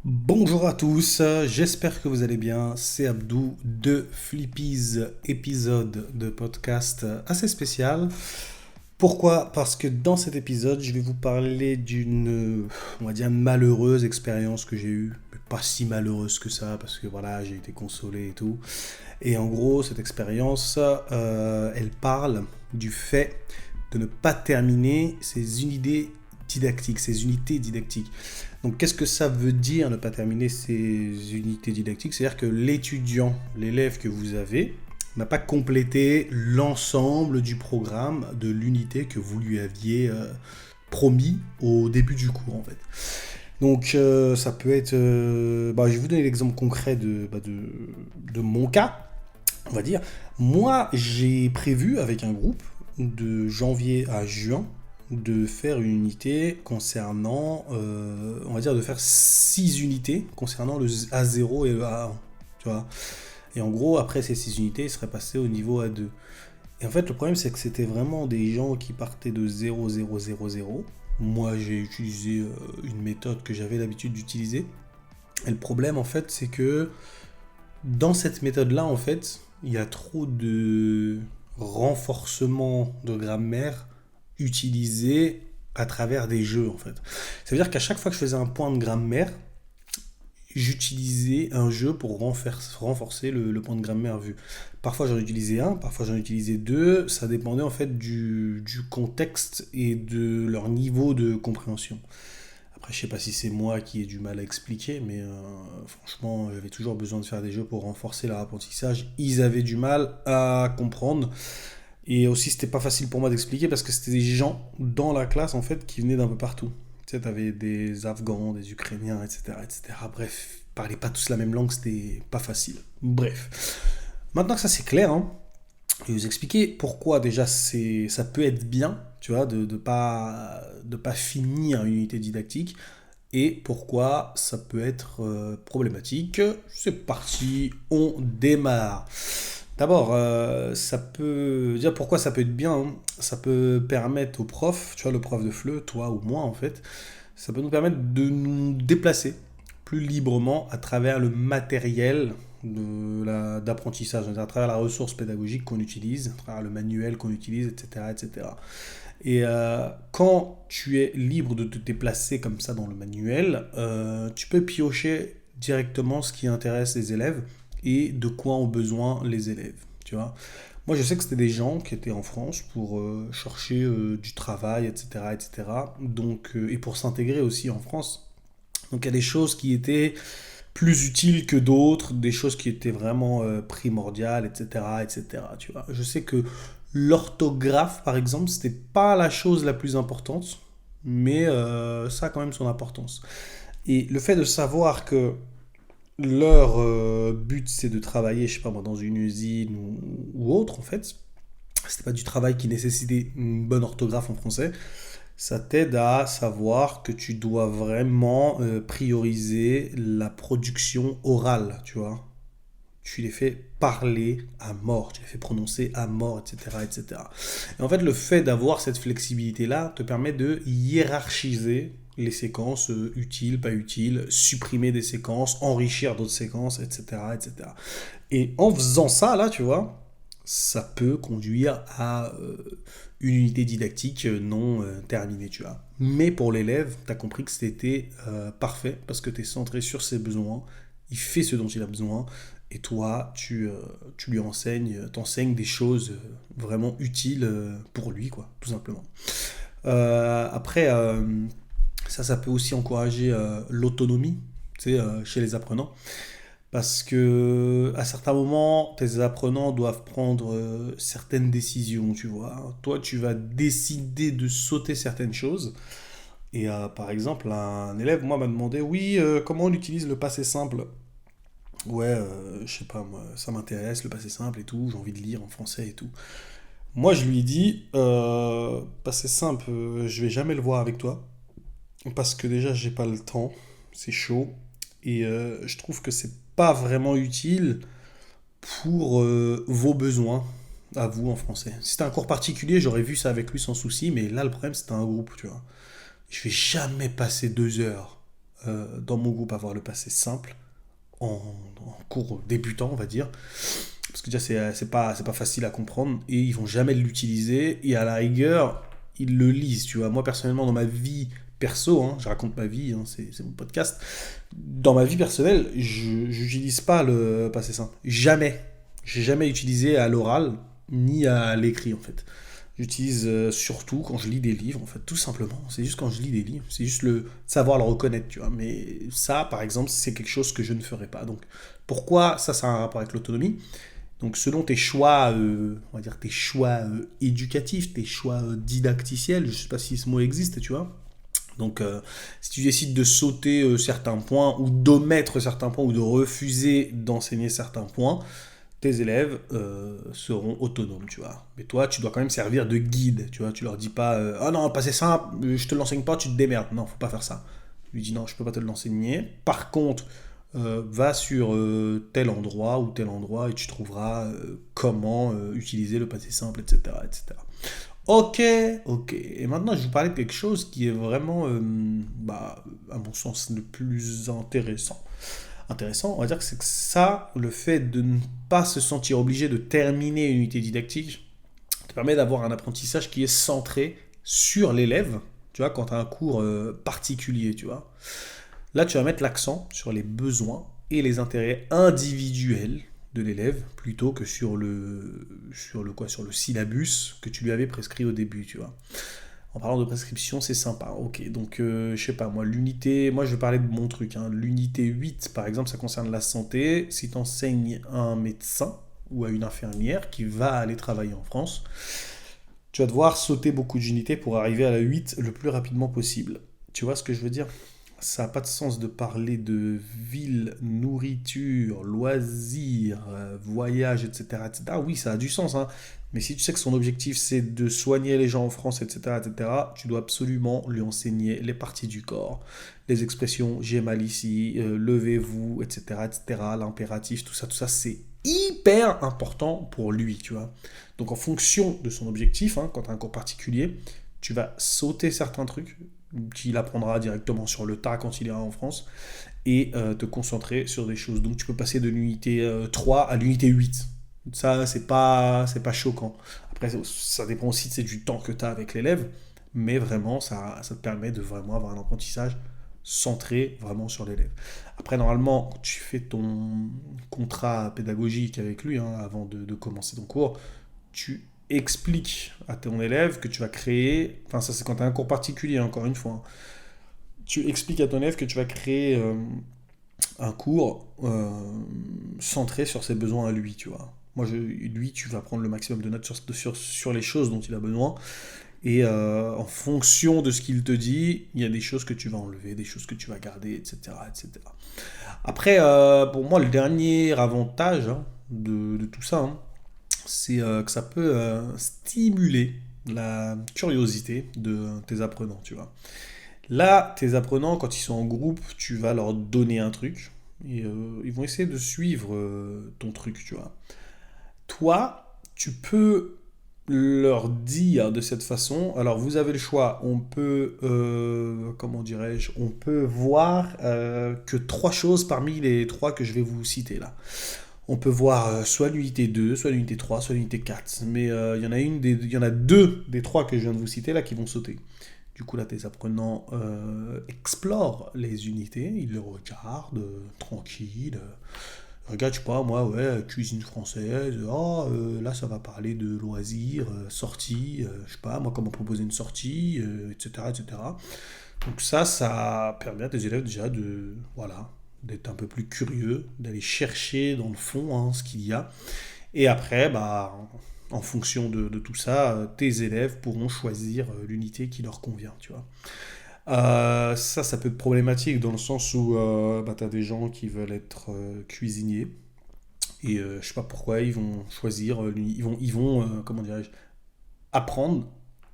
Bonjour à tous, j'espère que vous allez bien. C'est Abdou de Flippies, épisode de podcast assez spécial. Pourquoi? Parce que dans cet épisode, je vais vous parler d'une, on va dire, malheureuse expérience que j'ai eue. Mais pas si malheureuse que ça, parce que voilà, j'ai été consolé et tout. Et en gros, cette expérience, elle parle du fait de ne pas terminer ses unités didactiques. Donc, qu'est-ce que ça veut dire ne pas terminer ces unités didactiques? C'est-à-dire que l'étudiant, l'élève que vous avez, n'a pas complété l'ensemble du programme de l'unité que vous lui aviez promis au début du cours, en fait. Donc, ça peut être... je vais vous donner l'exemple concret de mon cas, on va dire. Moi, j'ai prévu avec un groupe de janvier à juin de faire une unité concernant, on va dire de faire 6 unités concernant le A0 et le A1, tu vois. Et en gros, après ces 6 unités, ils seraient passés au niveau A2. Et en fait, le problème, c'est que c'était vraiment des gens qui partaient de 0, 0, 0, 0. Moi, j'ai utilisé une méthode que j'avais l'habitude d'utiliser. Et le problème, en fait, c'est que dans cette méthode-là, en fait, il y a trop de renforcement de grammaire utilisé à travers des jeux, en fait. Ça veut dire qu'à chaque fois que je faisais un point de grammaire, j'utilisais un jeu pour renforcer le point de grammaire vu. Parfois j'en utilisais un, parfois j'en utilisais deux, ça dépendait en fait du contexte et de leur niveau de compréhension. Après, je sais pas si c'est moi qui ai du mal à expliquer, mais franchement, j'avais toujours besoin de faire des jeux pour renforcer leur apprentissage. Ils avaient du mal à comprendre. Et aussi, c'était pas facile pour moi d'expliquer parce que c'était des gens dans la classe en fait qui venaient d'un peu partout. Tu sais, t'avais des Afghans, des Ukrainiens, etc., etc. Bref, ils parlaient pas tous la même langue, c'était pas facile. Bref. Maintenant que ça c'est clair, hein, je vais vous expliquer pourquoi déjà ça peut être bien, tu vois, de pas finir une unité didactique et pourquoi ça peut être problématique. C'est parti, on démarre. D'abord, ça peut dire pourquoi ça peut être bien, hein. Ça peut permettre au prof, tu vois, le prof de FLE, toi ou moi en fait, ça peut nous permettre de nous déplacer plus librement à travers le matériel d'apprentissage, à travers la ressource pédagogique qu'on utilise, à travers le manuel qu'on utilise, etc. etc. Et quand tu es libre de te déplacer comme ça dans le manuel, tu peux piocher directement ce qui intéresse les élèves et de quoi ont besoin les élèves. Tu vois. Moi, je sais que c'était des gens qui étaient en France pour chercher du travail, etc., etc. Donc, et pour s'intégrer aussi en France. Donc, il y a des choses qui étaient plus utiles que d'autres, des choses qui étaient vraiment primordiales, etc., etc. Tu vois. Je sais que l'orthographe, par exemple, c'était pas la chose la plus importante, mais ça a quand même son importance. Et le fait de savoir que leur but c'est de travailler, je sais pas moi, dans une usine ou autre en fait, c'était pas du travail qui nécessitait une bonne orthographe en français, ça t'aide à savoir que tu dois vraiment prioriser la production orale, tu vois. Tu les fais parler à mort, tu les fais prononcer à mort, etc. etc. Et cetera. Et en fait, le fait d'avoir cette flexibilité-là te permet de hiérarchiser les séquences utiles, pas utiles, supprimer des séquences, enrichir d'autres séquences, etc., etc. Et en faisant ça, là, tu vois, ça peut conduire à une unité didactique non terminée, tu vois. Mais pour l'élève, tu as compris que c'était parfait parce que tu es centré sur ses besoins, il fait ce dont il a besoin, et toi, tu lui t'enseignes des choses vraiment utiles pour lui, quoi, tout simplement. Après, ça peut aussi encourager l'autonomie, tu sais, chez les apprenants. Parce que à certains moments, tes apprenants doivent prendre certaines décisions, tu vois. Toi, tu vas décider de sauter certaines choses. Et par exemple, un élève, moi, m'a demandé, oui, comment on utilise le passé simple? Ouais, je sais pas, moi, ça m'intéresse, le passé simple et tout, j'ai envie de lire en français et tout. Moi, je lui ai dit, passé simple, je vais jamais le voir avec toi, parce que déjà, j'ai pas le temps, c'est chaud, et je trouve que c'est pas vraiment utile pour vos besoins à vous en français. Si c'était un cours particulier, j'aurais vu ça avec lui sans souci, mais là, le problème, c'était un groupe, tu vois. Je vais jamais passer 2 heures dans mon groupe avoir le passé simple en, en cours débutant, on va dire. Parce que déjà, c'est pas facile à comprendre et ils vont jamais l'utiliser. Et à la rigueur, ils le lisent, tu vois. Moi, personnellement, dans ma vie perso, hein, je raconte ma vie, hein, c'est mon podcast. Dans ma vie personnelle, je n'utilise pas le passé simple. Jamais. J'ai jamais utilisé à l'oral ni à l'écrit, en fait. J'utilise surtout quand je lis des livres, en fait, tout simplement. C'est juste quand je lis des livres. C'est juste le savoir le reconnaître, tu vois. Mais ça, par exemple, c'est quelque chose que je ne ferai pas. Donc, pourquoi ça a un rapport avec l'autonomie? Donc, selon tes choix, on va dire tes choix éducatifs, tes choix didacticiels, je ne sais pas si ce mot existe, tu vois. Donc, si tu décides de sauter certains points ou d'omettre certains points ou de refuser d'enseigner certains points, tes élèves seront autonomes, tu vois. Mais toi, tu dois quand même servir de guide, tu vois. Tu leur dis pas, ah non, pas c'est simple, je te l'enseigne pas, tu te démerdes. Non, faut pas faire ça. Je lui dis non, je peux pas te l'enseigner. Par contre, va sur tel endroit ou tel endroit et tu trouveras comment utiliser le passé simple, etc., etc. Ok, ok. Et maintenant, je vais vous parler de quelque chose qui est vraiment, à mon sens, le plus intéressant, on va dire que c'est que ça, le fait de ne pas se sentir obligé de terminer une unité didactique, te permet d'avoir un apprentissage qui est centré sur l'élève, tu vois, quand tu as un cours particulier, tu vois. Là, tu vas mettre l'accent sur les besoins et les intérêts individuels de l'élève plutôt que sur le syllabus que tu lui avais prescrit au début, tu vois. En parlant de prescription, c'est sympa. Ok, donc je sais pas, moi je vais parler de mon truc, hein. L'unité 8, par exemple, ça concerne la santé. Si tu enseignes à un médecin ou à une infirmière qui va aller travailler en France, tu vas devoir sauter beaucoup d'unités pour arriver à la 8 le plus rapidement possible. Tu vois ce que je veux dire? Ça n'a pas de sens de parler de ville, nourriture, loisirs, voyage, etc., etc. Oui, ça a du sens, hein. Mais si tu sais que son objectif c'est de soigner les gens en France, etc., etc., tu dois absolument lui enseigner les parties du corps, les expressions j'ai mal ici, levez-vous, etc., etc., l'impératif, tout ça, c'est hyper important pour lui, tu vois. Donc en fonction de son objectif, hein, quand tu as un cours particulier, tu vas sauter certains trucs qu'il apprendra directement sur le tas quand il ira en France et te concentrer sur des choses. Donc tu peux passer de l'unité 3 à l'unité 8. Ça, c'est pas choquant. Après, ça dépend aussi du temps que tu as avec l'élève, mais vraiment, ça te permet de vraiment avoir un apprentissage centré vraiment sur l'élève. Après, normalement, quand tu fais ton contrat pédagogique avec lui, hein, avant de commencer ton cours, tu expliques à ton élève que tu vas créer, enfin ça c'est quand tu as un cours particulier, encore une fois, hein. Tu expliques à ton élève que tu vas créer un cours centré sur ses besoins à lui, tu vois. Lui, tu vas prendre le maximum de notes sur les choses dont il a besoin. Et en fonction de ce qu'il te dit, il y a des choses que tu vas enlever, des choses que tu vas garder, etc., etc. Après, pour moi, le dernier avantage, hein, de tout ça, hein, c'est que ça peut stimuler la curiosité de tes apprenants, tu vois. Là, tes apprenants, quand ils sont en groupe, tu vas leur donner un truc et ils vont essayer de suivre ton truc, tu vois. Toi, tu peux leur dire de cette façon, alors vous avez le choix, on peut, comment dirais-je, on peut voir que trois choses parmi les trois que je vais vous citer là. On peut voir soit l'unité 2, soit l'unité 3, soit l'unité 4. Mais il y en a deux des trois que je viens de vous citer là qui vont sauter. Du coup, là, tes apprenants explorent les unités, ils les regardent tranquille. Regarde, je sais pas, moi, ouais, cuisine française. Oh, là, ça va parler de loisirs, sorties, je sais pas, moi, comment proposer une sortie, etc., etc. Donc ça permet à tes élèves déjà voilà, d'être un peu plus curieux, d'aller chercher dans le fond hein, ce qu'il y a. Et après, bah, en fonction de tout ça, tes élèves pourront choisir l'unité qui leur convient, tu vois. Ça peut être problématique dans le sens où bah, tu as des gens qui veulent être cuisiniers et je sais pas pourquoi ils vont choisir, comment dirais-je, apprendre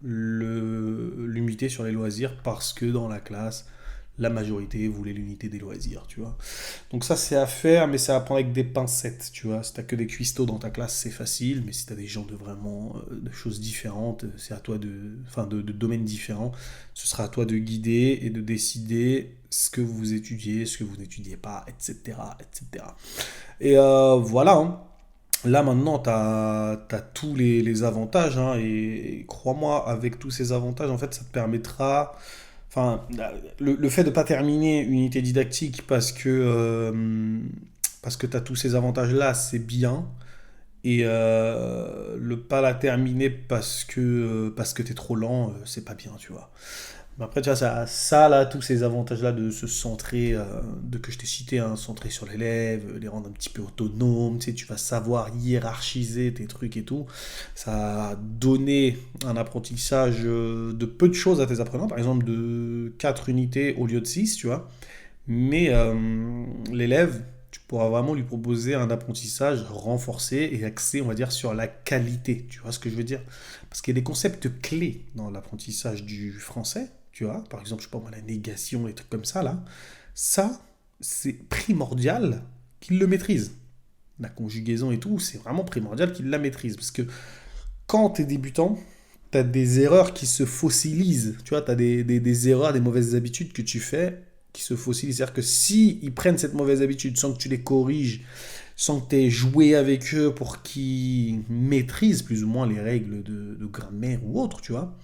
l'unité sur les loisirs parce que dans la classe, La majorité voulait l'unité des loisirs, tu vois. Donc ça, c'est à faire, mais c'est à prendre avec des pincettes, tu vois. Si t'as que des cuistots dans ta classe, c'est facile, mais si t'as des gens de vraiment de choses différentes, c'est à toi enfin, de domaines différents, ce sera à toi de guider et de décider ce que vous étudiez, ce que vous n'étudiez pas, etc., etc. Et voilà, hein. Là maintenant, tu as tous les avantages, hein, et crois-moi, avec tous ces avantages, en fait, ça te permettra. Enfin, le fait de ne pas terminer une unité didactique parce que tu as tous ces avantages-là, c'est bien. Et le pas la terminer parce que tu es trop lent, c'est pas bien, tu vois. Mais après, tu vois, ça là, tous ces avantages-là de se centrer, de que je t'ai cité, hein, centrer sur l'élève, les rendre un petit peu autonomes, tu sais, tu vas savoir hiérarchiser tes trucs et tout. Ça va donner un apprentissage de peu de choses à tes apprenants, par exemple de 4 unités au lieu de 6, tu vois. Mais l'élève, tu pourras vraiment lui proposer un apprentissage renforcé et axé, on va dire, sur la qualité. Tu vois ce que je veux dire? Parce qu'il y a des concepts clés dans l'apprentissage du français, tu vois. Par exemple, je sais pas moi, la négation, les trucs comme ça, là. Ça, c'est primordial qu'il le maîtrise. La conjugaison et tout, c'est vraiment primordial qu'il la maîtrise. Parce que quand tu es débutant, tu as des erreurs qui se fossilisent. Tu vois, tu as des erreurs, des mauvaises habitudes que tu fais qui se fossilisent. C'est-à-dire que si ils prennent cette mauvaise habitude sans que tu les corriges, sans que tu aies joué avec eux pour qu'ils maîtrisent plus ou moins les règles de grammaire ou autre, tu vois,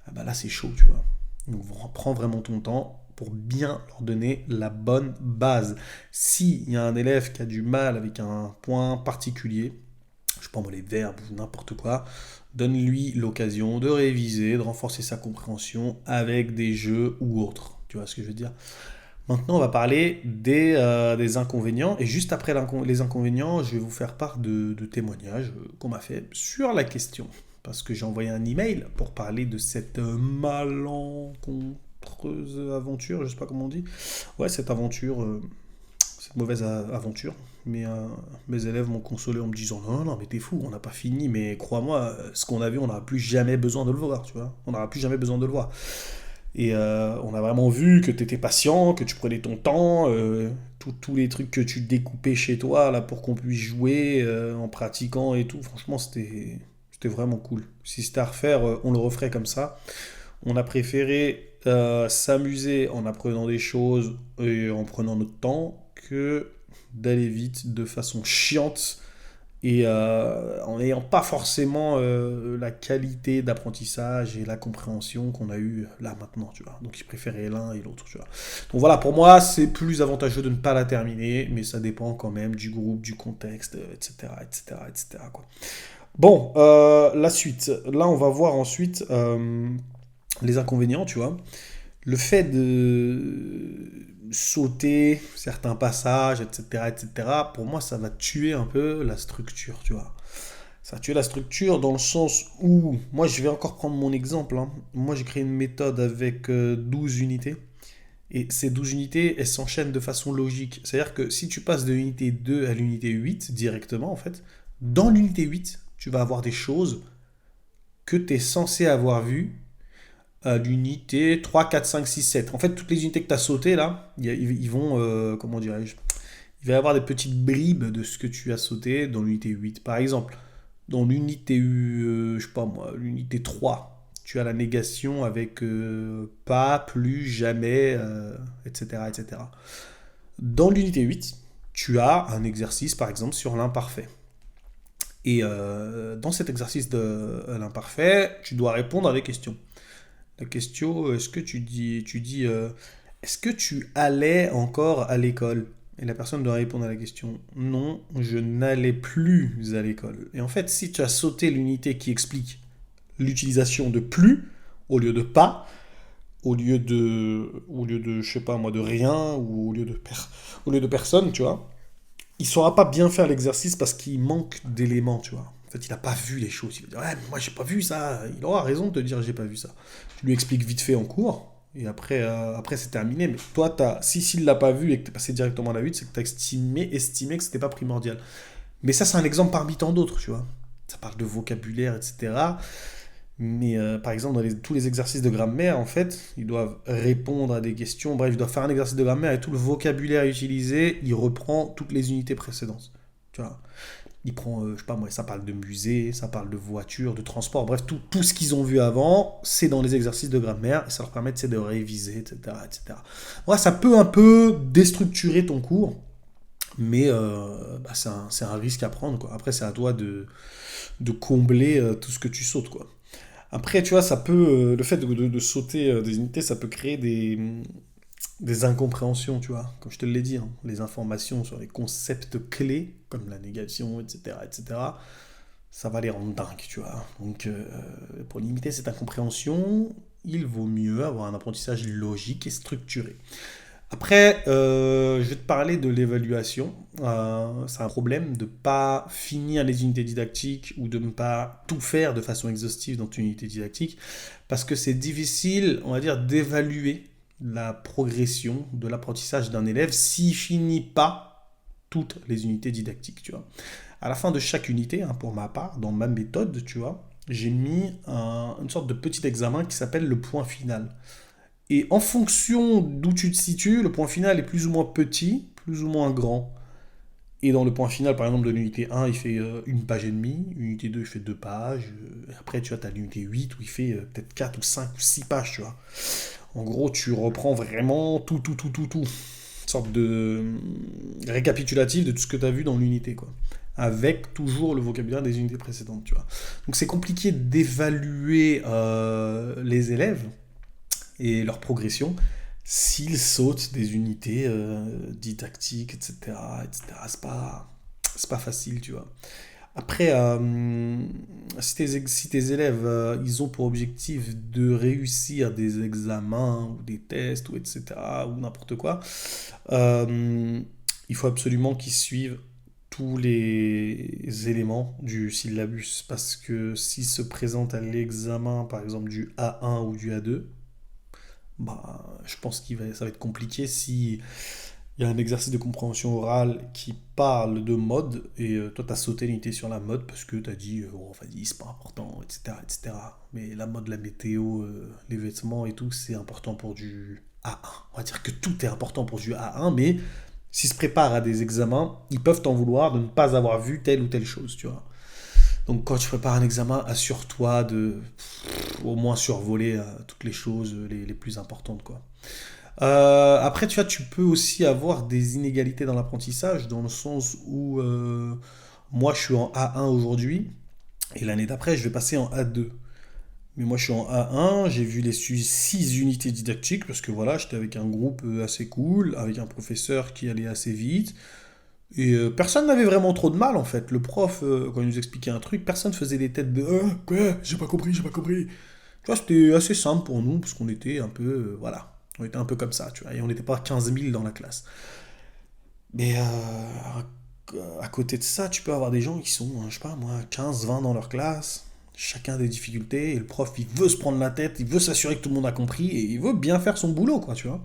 ah bah là c'est chaud, tu vois. Donc prends vraiment ton temps pour bien leur donner la bonne base. S'il y a un élève qui a du mal avec un point particulier, je prends les verbes ou n'importe quoi, donne-lui l'occasion de réviser, de renforcer sa compréhension avec des jeux ou autres. Tu vois ce que je veux dire? Maintenant, on va parler des inconvénients. Et juste après les inconvénients, je vais vous faire part de témoignages qu'on m'a fait sur la question. Parce que j'ai envoyé un email pour parler de cette malencontreuse aventure, je sais pas comment on dit. Ouais, cette aventure, cette mauvaise aventure. Mais mes élèves m'ont consolé en me disant non, non, mais t'es fou, on n'a pas fini, mais crois-moi, ce qu'on a vu, on n'aura plus jamais besoin de le voir, tu vois. On n'aura plus jamais besoin de le voir. Et on a vraiment vu que tu étais patient, que tu prenais ton temps, tous les trucs que tu découpais chez toi là pour qu'on puisse jouer en pratiquant et tout. Franchement, c'était vraiment cool. Si c'était à refaire, on le referait comme ça. On a préféré s'amuser en apprenant des choses et en prenant notre temps que d'aller vite de façon chiante et en n'ayant pas forcément la qualité d'apprentissage et la compréhension qu'on a eu là maintenant, tu vois. Donc, je préférais l'un et l'autre, tu vois. Donc voilà, pour moi, c'est plus avantageux de ne pas la terminer, mais ça dépend quand même du groupe, du contexte, etc., etc., etc., quoi. Bon, la suite. Là, on va voir ensuite les inconvénients, tu vois. Le fait de sauter certains passages, etc., etc., pour moi, ça va tuer un peu la structure, tu vois. Ça va tuer la structure dans le sens où, moi, je vais encore prendre mon exemple, hein. Moi, j'ai créé une méthode avec 12 unités. Et ces 12 unités, elles s'enchaînent de façon logique. C'est-à-dire que si tu passes de l'unité 2 à l'unité 8 directement, en fait, dans l'unité 8, tu vas avoir des choses que tu es censé avoir vues à l'unité 3, 4, 5, 6, 7. En fait, toutes les unités que tu as sautées là, ils vont, comment dirais-je, il va y avoir des petites bribes de ce que tu as sauté dans l'unité 8. Par exemple, dans l'unité, je sais pas moi, l'unité 3, tu as la négation avec pas, plus, jamais, etc., etc. Dans l'unité 8, tu as un exercice, par exemple, sur l'imparfait. Et dans cet exercice de l'imparfait, tu dois répondre à des questions. La question, est-ce que est-ce que tu allais encore à l'école? Et la personne doit répondre à la question, non, je n'allais plus à l'école. Et en fait, si tu as sauté l'unité qui explique l'utilisation de plus au lieu de pas, je sais pas moi, de rien, ou au lieu de personne, tu vois, il saura pas bien faire l'exercice parce qu'il manque d'éléments, tu vois. En fait, il n'a pas vu les choses. Il va dire, ouais, mais moi, j'ai pas vu ça. Il aura raison de te dire, j'ai pas vu ça. Tu lui expliques vite fait en cours, et après c'est terminé. Mais toi, si s'il l'a pas vu et que tu es passé directement à la 8, c'est que tu as estimé que c'était pas primordial. Mais ça, c'est un exemple parmi tant d'autres, tu vois. Ça parle de vocabulaire, etc. Mais par exemple, dans tous les exercices de grammaire, en fait, ils doivent répondre à des questions. Bref, ils doivent faire un exercice de grammaire et tout le vocabulaire utilisé, il reprend toutes les unités précédentes. Tu vois, il prend, je sais pas moi, ça parle de musée, ça parle de voiture, de transport, bref, tout ce qu'ils ont vu avant, c'est dans les exercices de grammaire et ça leur permet de réviser, etc., etc. Ouais, ça peut un peu déstructurer ton cours, mais bah, c'est un risque à prendre, quoi. Après, c'est à toi de combler tout ce que tu sautes, quoi. Après, tu vois, le fait de sauter des unités, ça peut créer des incompréhensions, tu vois. Comme je te l'ai dit, hein, les informations sur les concepts clés, comme la négation, etc., etc., ça va les rendre dingues, tu vois. Donc, pour limiter cette incompréhension, il vaut mieux avoir un apprentissage logique et structuré. Après, je vais te parler de l'évaluation. C'est un problème de ne pas finir les unités didactiques ou de ne pas tout faire de façon exhaustive dans une unité didactique parce que c'est difficile, on va dire, d'évaluer la progression de l'apprentissage d'un élève s'il finit pas toutes les unités didactiques, tu vois. À la fin de chaque unité, hein, pour ma part, dans ma méthode, tu vois, j'ai mis une sorte de petit examen qui s'appelle le point final. Et en fonction d'où tu te situes, le point final est plus ou moins petit, plus ou moins grand. Et dans le point final, par exemple, de l'unité 1, il fait une page et demie, l'unité 2, il fait deux pages, et après, tu vois, as l'unité 8 où il fait peut-être 4 ou 5 ou 6 pages, tu vois. En gros, tu reprends vraiment tout, tout, tout, tout, tout. Une sorte de récapitulatif de tout ce que tu as vu dans l'unité, quoi. Avec toujours le vocabulaire des unités précédentes, tu vois. Donc c'est compliqué d'évaluer les élèves et leur progression s'ils sautent des unités didactiques, etc. etc. C'est pas facile, tu vois. Après, si tes élèves, ils ont pour objectif de réussir des examens ou des tests, ou etc., ou n'importe quoi, euh, il faut absolument qu'ils suivent tous les éléments du syllabus. Parce que s'ils se présentent à l'examen, par exemple, du A1 ou du A2, bah, je pense ça va être compliqué si il y a un exercice de compréhension orale qui parle de mode et toi tu as sauté l'unité sur la mode parce que tu as dit oh, vas-y, c'est pas important, etc., etc. Mais la mode, la météo, les vêtements et tout, c'est important pour du A1. On va dire que tout est important pour du A1, mais s'ils se préparent à des examens, ils peuvent t'en vouloir de ne pas avoir vu telle ou telle chose, tu vois. Donc quand tu prépares un examen, assure-toi de au moins survoler toutes les choses les plus importantes, quoi. Après, tu vois, tu peux aussi avoir des inégalités dans l'apprentissage, dans le sens où moi, je suis en A1 aujourd'hui, et l'année d'après, je vais passer en A2. Mais moi, je suis en A1, j'ai vu les 6 unités didactiques, parce que voilà, j'étais avec un groupe assez cool, avec un professeur qui allait assez vite, et personne n'avait vraiment trop de mal, en fait. Le prof, quand il nous expliquait un truc, personne faisait des têtes de quoi? J'ai pas compris, j'ai pas compris. Tu vois, c'était assez simple pour nous, parce qu'on était un peu, voilà, on était un peu comme ça, tu vois, et on n'était pas 15 000 dans la classe. Mais à côté de ça, tu peux avoir des gens qui sont, je sais pas moi, 15, 20 dans leur classe, chacun des difficultés, et le prof, il veut se prendre la tête, il veut s'assurer que tout le monde a compris, et il veut bien faire son boulot, quoi, tu vois.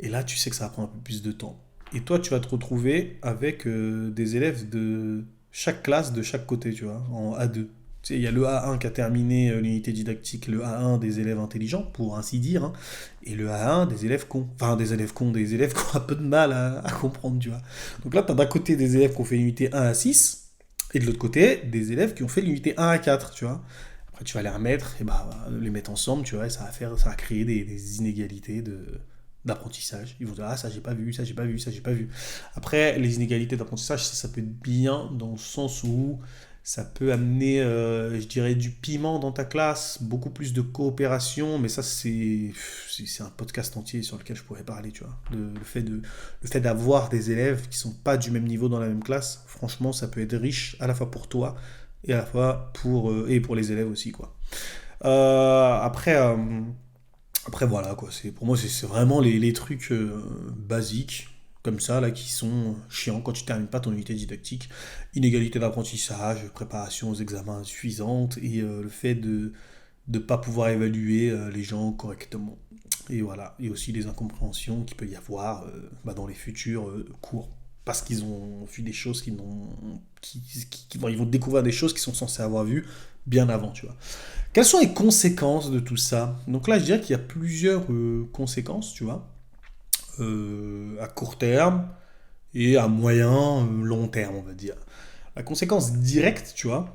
Et là, tu sais que ça va prendre un peu plus de temps. Et toi, tu vas te retrouver avec des élèves de chaque classe, de chaque côté, tu vois, en A2. Tu sais, il y a le A1 qui a terminé l'unité didactique, le A1 des élèves intelligents, pour ainsi dire, hein, et le A1 des élèves cons. Enfin, des élèves cons, des élèves qui ont un peu de mal à comprendre, tu vois. Donc là, tu as d'un côté des élèves qui ont fait l'unité 1 à 6, et de l'autre côté, des élèves qui ont fait l'unité 1 à 4, tu vois. Après, tu vas les remettre, et bah, les mettre ensemble, tu vois, et ça va créer des inégalités d'apprentissage. Ils vont dire, ah, ça j'ai pas vu, ça j'ai pas vu, ça j'ai pas vu. Après, les inégalités d'apprentissage, ça peut être bien dans le sens où ça peut amener, je dirais, du piment dans ta classe, beaucoup plus de coopération, mais ça, c'est un podcast entier sur lequel je pourrais parler, tu vois. Le fait d'avoir des élèves qui sont pas du même niveau dans la même classe, franchement, ça peut être riche à la fois pour toi et à la fois pour les élèves aussi, quoi. Après, voilà, quoi. Pour moi, c'est vraiment les trucs basiques, comme ça, là, qui sont chiants quand tu termines pas ton unité didactique. Inégalité d'apprentissage, préparation aux examens insuffisante, et le fait de ne pas pouvoir évaluer les gens correctement. Et voilà. Et aussi les incompréhensions qu'il peut y avoir bah, dans les futurs cours. parce qu'ils ont vu des choses qui n'ont, ils vont découvrir des choses qu'ils sont censés avoir vues bien avant, tu vois. Quelles sont les conséquences de tout ça? Donc là, je dirais qu'il y a plusieurs conséquences, tu vois, à court terme et à moyen, long terme, on va dire. La conséquence directe, tu vois,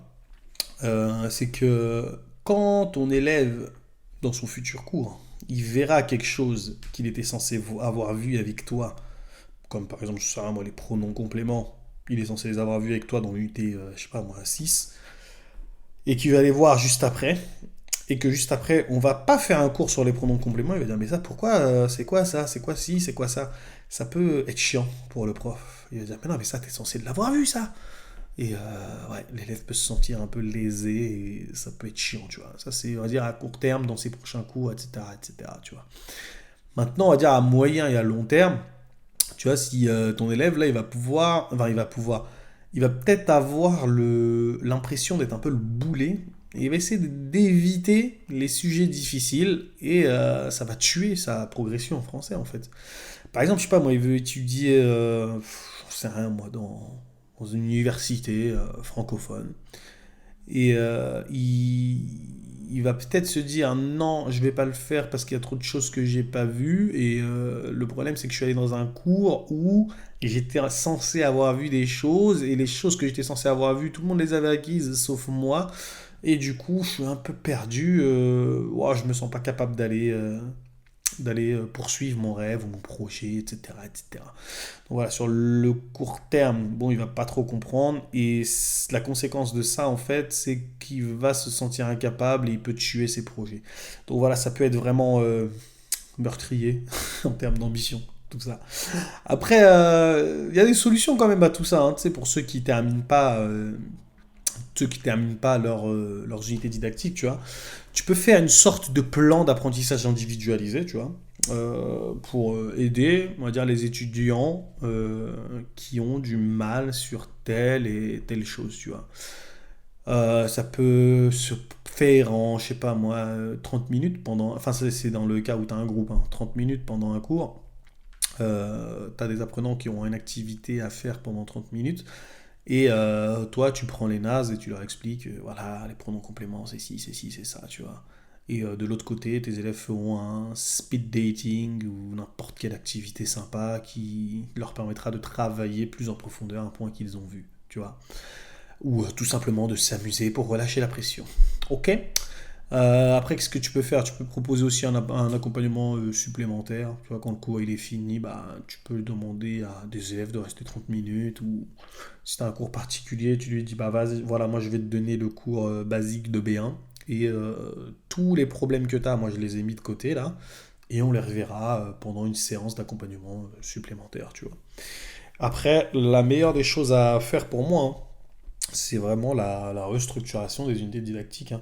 c'est que quand ton élève, dans son futur cours, il verra quelque chose qu'il était censé avoir vu avec toi, comme par exemple, je sais pas, moi, les pronoms compléments, il est censé les avoir vus avec toi dans l'unité, je sais pas moi, 6, et qu'il va les voir juste après, et que juste après, on va pas faire un cours sur les pronoms compléments, il va dire, mais ça, pourquoi, c'est quoi ça, c'est quoi ci, c'est quoi ça? Ça peut être chiant pour le prof. Il va dire, mais non, mais ça, t'es censé l'avoir vu, ça. Et ouais, l'élève peut se sentir un peu lésé et ça peut être chiant, tu vois. Ça, c'est, on va dire, à court terme, dans ses prochains cours, etc., etc., tu vois. Maintenant, on va dire à moyen et à long terme, tu vois, si ton élève, là, il va pouvoir, enfin, il va peut-être avoir l'impression d'être un peu le boulet, et il va essayer d'éviter les sujets difficiles, et ça va tuer sa progression en français, en fait. Par exemple, je sais pas, moi, il veut étudier, j'en sais rien, moi, dans une université francophone. Et il va peut-être se dire non, je vais pas le faire parce qu'il y a trop de choses que j'ai pas vues. Et le problème, c'est que je suis allé dans un cours où j'étais censé avoir vu des choses. Et les choses que j'étais censé avoir vues, tout le monde les avait acquises sauf moi. Et du coup, je suis un peu perdu. Ouah, je me sens pas capable d'aller poursuivre mon rêve ou mon projet, etc., etc. Donc voilà, sur le court terme, bon, il va pas trop comprendre et la conséquence de ça, en fait, c'est qu'il va se sentir incapable et il peut tuer ses projets. Donc voilà, ça peut être vraiment meurtrier en termes d'ambition, tout ça. Après, il y a des solutions quand même à tout ça, hein, tu sais, pour ceux qui terminent pas leurs unités didactiques, tu vois. Tu peux faire une sorte de plan d'apprentissage individualisé, tu vois, pour aider, on va dire, les étudiants qui ont du mal sur telle et telle chose, tu vois. Ça peut se faire en, je sais pas moi, 30 minutes pendant, enfin c'est dans le cas où tu as un groupe, hein, 30 minutes pendant un cours. Tu as des apprenants qui ont une activité à faire pendant 30 minutes. Et toi, tu prends les nazes et tu leur expliques, voilà, les pronoms compléments, c'est ci, c'est ça, tu vois. Et de l'autre côté, tes élèves feront un speed dating ou n'importe quelle activité sympa qui leur permettra de travailler plus en profondeur un point qu'ils ont vu, tu vois. Ou tout simplement de s'amuser pour relâcher la pression. Ok. Après, qu'est-ce que tu peux faire? Tu peux proposer aussi un accompagnement supplémentaire. Tu vois, quand le cours il est fini, bah, tu peux demander à des élèves de rester 30 minutes. Ou si tu as un cours particulier, tu lui dis, bah vas-y, voilà, moi je vais te donner le cours basique de B1. Et tous les problèmes que tu as, moi je les ai mis de côté là. Et on les reverra pendant une séance d'accompagnement supplémentaire, tu vois. Après, la meilleure des choses à faire pour moi, hein, c'est vraiment la restructuration des unités didactiques, hein.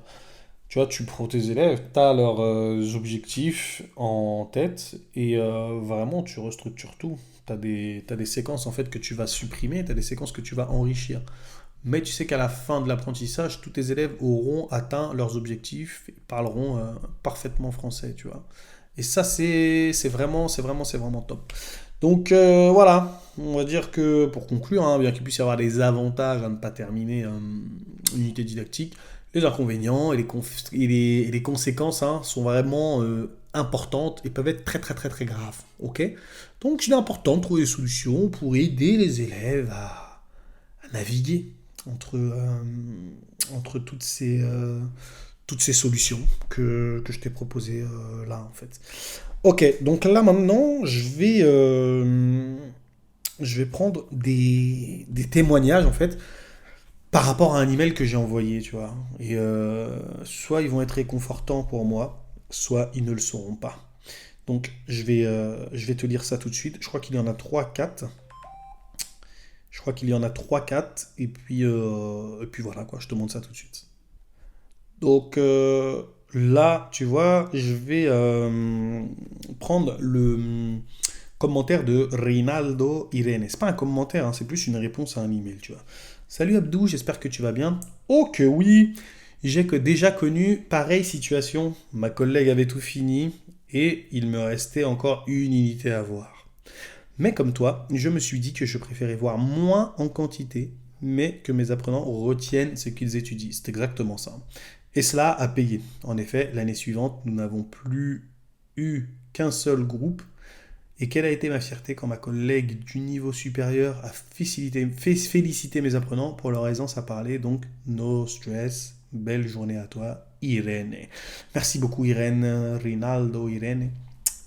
Tu vois, tu prends tes élèves, tu as leurs objectifs en tête et vraiment tu restructures tout. T'as des séquences en fait que tu vas supprimer, tu as des séquences que tu vas enrichir. Mais tu sais qu'à la fin de l'apprentissage, tous tes élèves auront atteint leurs objectifs et parleront parfaitement français, tu vois. Et ça, c'est vraiment top. Donc voilà, on va dire que pour conclure, hein, bien qu'il puisse y avoir des avantages à ne pas terminer une unité didactique, les inconvénients et les conséquences hein, sont vraiment importantes et peuvent être très très très très graves. Ok. Donc il est important de trouver des solutions pour aider les élèves à naviguer entre toutes ces solutions que je t'ai proposées là en fait. Ok, donc là maintenant, je vais prendre des témoignages en fait par rapport à un email que j'ai envoyé, tu vois. Et soit ils vont être réconfortants pour moi, soit ils ne le seront pas. Donc je vais te lire ça tout de suite. Je crois qu'il y en a trois quatre. Je crois qu'il y en a trois quatre. Et puis voilà quoi, je te montre ça tout de suite. Donc là, tu vois, je vais prendre le commentaire de Rinaldo Irene. C'est pas un commentaire, hein, c'est plus une réponse à un email, tu vois. Salut Abdou, j'espère que tu vas bien. Oh que oui, j'ai que déjà connu pareille situation. Ma collègue avait tout fini et il me restait encore une unité à voir. Mais comme toi, je me suis dit que je préférais voir moins en quantité, mais que mes apprenants retiennent ce qu'ils étudient. C'est exactement ça. Et cela a payé. En effet, l'année suivante, nous n'avons plus eu qu'un seul groupe. Et quelle a été ma fierté quand ma collègue du niveau supérieur a félicité mes apprenants pour leur aisance à parler. Donc, no stress. Belle journée à toi, Irène. Merci beaucoup, Irène, Rinaldo, Irène,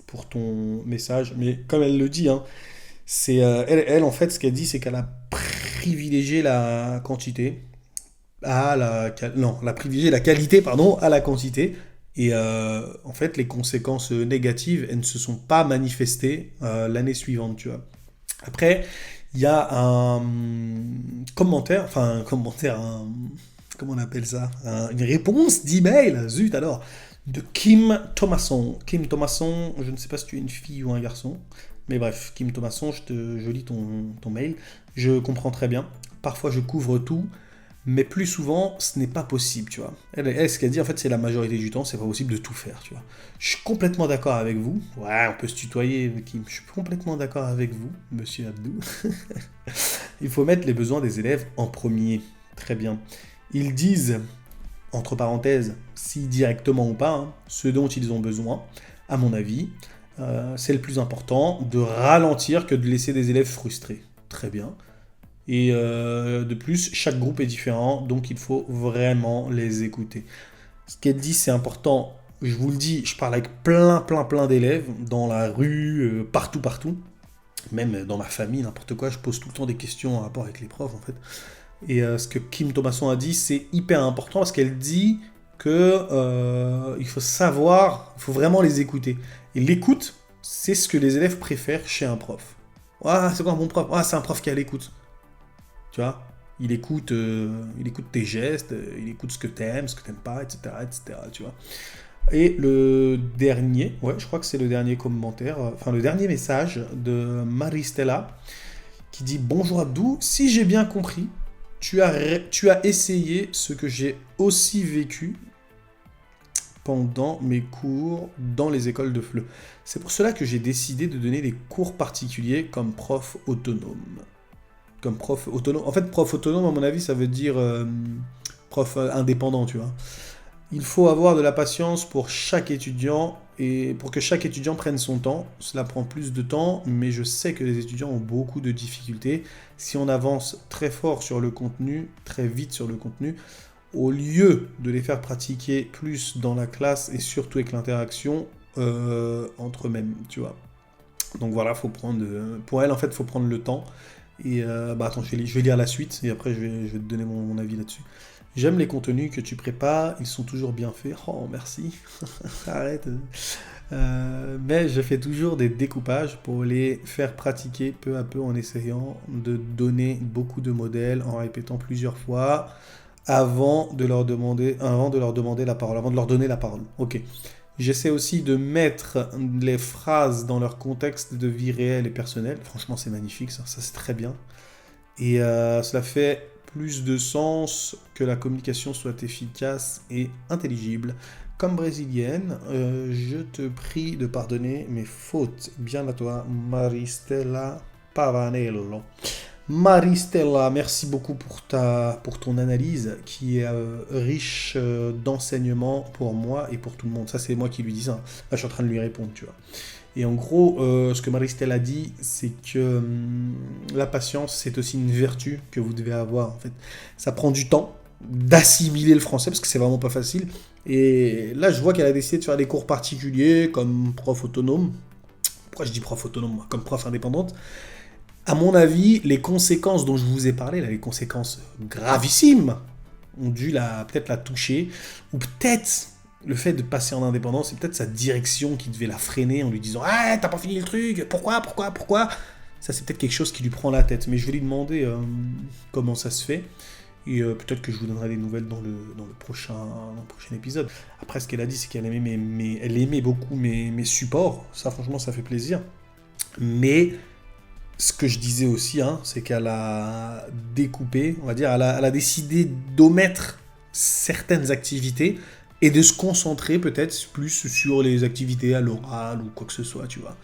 pour ton message. Mais comme elle le dit, hein, en fait, ce qu'elle dit, c'est qu'elle a privilégié la quantité non, elle a privilégié la qualité, pardon, à la quantité. Et en fait, les conséquences négatives, elles ne se sont pas manifestées l'année suivante, tu vois. Après, il y a un commentaire, comment on appelle ça? Une réponse d'email, zut alors, de Kim Thomasson. Kim Thomasson, je ne sais pas si tu es une fille ou un garçon, mais bref, Kim Thomasson, je lis ton mail. Je comprends très bien. Parfois, je couvre tout, mais plus souvent, ce n'est pas possible, tu vois. Ce qu'elle dit, en fait, c'est la majorité du temps, c'est pas possible de tout faire, tu vois. Je suis complètement d'accord avec vous. Ouais, on peut se tutoyer, Kim. Je suis complètement d'accord avec vous, monsieur Abdou. Il faut mettre les besoins des élèves en premier. Très bien. Ils disent, entre parenthèses, si directement ou pas, hein, ce dont ils ont besoin, à mon avis, c'est le plus important, de ralentir que de laisser des élèves frustrés. Très bien. Et de plus, chaque groupe est différent, donc il faut vraiment les écouter. Ce qu'elle dit, c'est important. Je vous le dis, je parle avec plein d'élèves, dans la rue, partout. Même dans ma famille, n'importe quoi, je pose tout le temps des questions en rapport avec les profs, en fait. Et ce que Kim Thomasson a dit, c'est hyper important, parce qu'elle dit que il faut savoir, il faut vraiment les écouter. Et l'écoute, c'est ce que les élèves préfèrent chez un prof. Ah, c'est quoi un bon prof? Ah, c'est un prof qui est à l'écoute. Tu vois, il écoute tes gestes, il écoute ce que t'aimes, ce que t'aimes pas, etc., tu vois. Et le dernier, ouais, je crois que c'est le dernier commentaire, le dernier message de Maristella, qui dit: Bonjour Abdou, si j'ai bien compris, tu as essayé ce que j'ai aussi vécu pendant mes cours dans les écoles de FLE. C'est pour cela que j'ai décidé de donner des cours particuliers comme prof autonome. Comme prof autonome. En fait, prof autonome, à mon avis, ça veut dire prof indépendant, tu vois. Il faut avoir de la patience pour chaque étudiant et pour que chaque étudiant prenne son temps. Cela prend plus de temps, mais je sais que les étudiants ont beaucoup de difficultés. Si on avance très fort sur le contenu, très vite sur le contenu, au lieu de les faire pratiquer plus dans la classe et surtout avec l'interaction entre eux-mêmes, tu vois. Donc voilà, pour elle, en fait, il faut prendre le temps. Et attends, je vais lire la suite et après je vais te donner mon avis là-dessus. J'aime les contenus que tu prépares, ils sont toujours bien faits. Oh, merci. Arrête. Mais je fais toujours des découpages pour les faire pratiquer peu à peu en essayant de donner beaucoup de modèles, en répétant plusieurs fois avant de leur donner la parole. Ok. J'essaie aussi de mettre les phrases dans leur contexte de vie réelle et personnelle. Franchement, c'est magnifique, ça c'est très bien. Et cela fait plus de sens que la communication soit efficace et intelligible. Comme brésilienne, je te prie de pardonner mes fautes. Bien à toi, Maristella Pavanello. Maristella, merci beaucoup pour ton analyse qui est riche d'enseignements pour moi et pour tout le monde. Ça, c'est moi qui lui dis ça. Là, je suis en train de lui répondre, tu vois. Et en gros, ce que Maristella dit, c'est que la patience, c'est aussi une vertu que vous devez avoir, en fait. Ça prend du temps d'assimiler le français, parce que c'est vraiment pas facile. Et là, je vois qu'elle a décidé de faire des cours particuliers, comme prof autonome. Pourquoi je dis prof autonome? Comme prof indépendante. À mon avis, les conséquences dont je vous ai parlé, là, les conséquences gravissimes, ont dû peut-être la toucher, ou peut-être le fait de passer en indépendance, c'est peut-être sa direction qui devait la freiner en lui disant « Ah, t'as pas fini le truc, pourquoi ?» Ça, c'est peut-être quelque chose qui lui prend la tête, mais je vais lui demander comment ça se fait, et peut-être que je vous donnerai des nouvelles dans le prochain épisode. Après, ce qu'elle a dit, c'est qu'elle aimait beaucoup mes supports, ça, franchement, ça fait plaisir, mais... Ce que je disais aussi, hein, c'est qu'elle a découpé, on va dire, elle a décidé d'omettre certaines activités et de se concentrer peut-être plus sur les activités à l'oral ou quoi que ce soit, tu vois.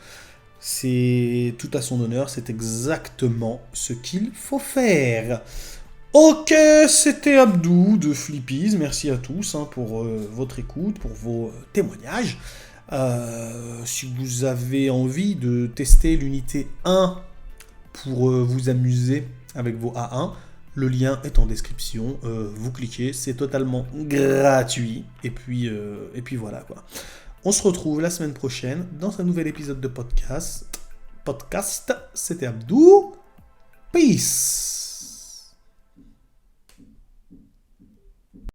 C'est tout à son honneur, c'est exactement ce qu'il faut faire. Ok, c'était Abdou de Flippies. Merci à tous pour votre écoute, pour vos témoignages. Si vous avez envie de tester l'unité 1 pour vous amuser avec vos A1, le lien est en description. Vous cliquez, c'est totalement gratuit. Et puis voilà quoi. On se retrouve la semaine prochaine dans un nouvel épisode de podcast. C'était Abdou. Peace.